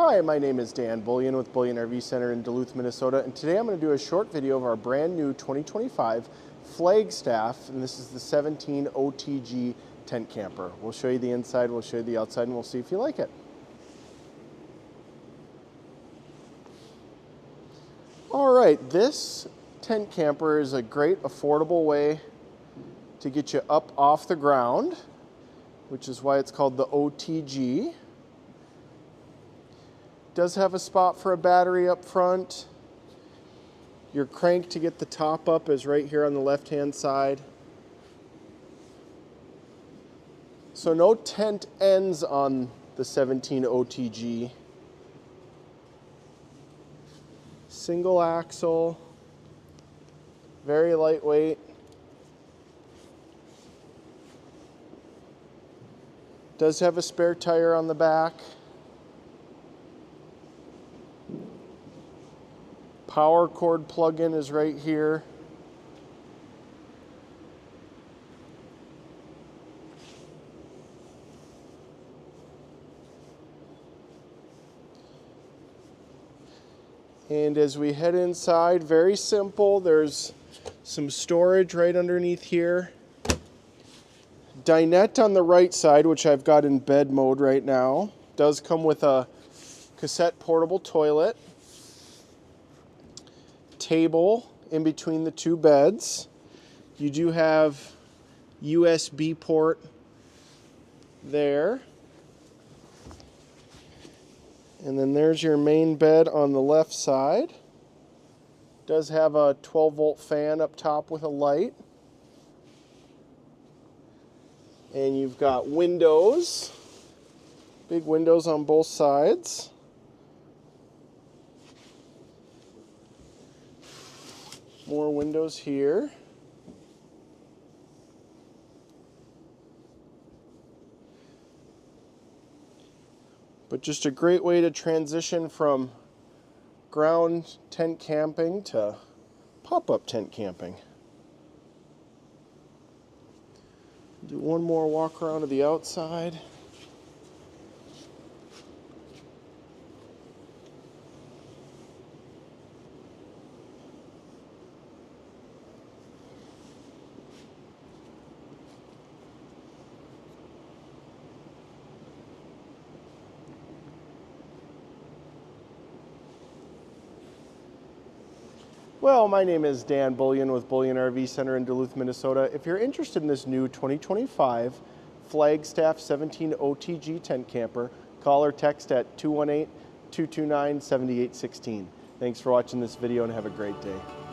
Hi, my name is Dan Bullion with Bullion RV Center in Duluth, Minnesota, and today I'm going to do a short video of our brand new 2025 Flagstaff, and this is the 17 OTG tent camper. We'll show you the inside, we'll show you the outside, and we'll see if you like it. All right, this tent camper is a great affordable way to get you up off the ground, which is why it's called the OTG. Does have a spot for a battery up front. Your crank to get the top up is right here on the left hand side. So no tent ends on the 17 OTG. Single axle, very lightweight. Does have a spare tire on the back. Power cord plug-in is right here. And as we head inside, very simple. There's some storage right underneath here. Dinette on the right side, which I've got in bed mode right now. Does come with a cassette portable toilet. Table in between the two beds. You do have USB port there. And then there's your main bed on the left side. Does have a 12-volt fan up top with a light. And you've got windows, big windows on both sides. More windows here. But just a great way to transition from ground tent camping to pop-up tent camping. Do one more walk around to the outside. Well, my name is Dan Bullion with Bullion RV Center in Duluth, Minnesota. If you're interested in this new 2025 Flagstaff 17 OTG tent camper, call or text at 218-229-7816. Thanks for watching this video and have a great day.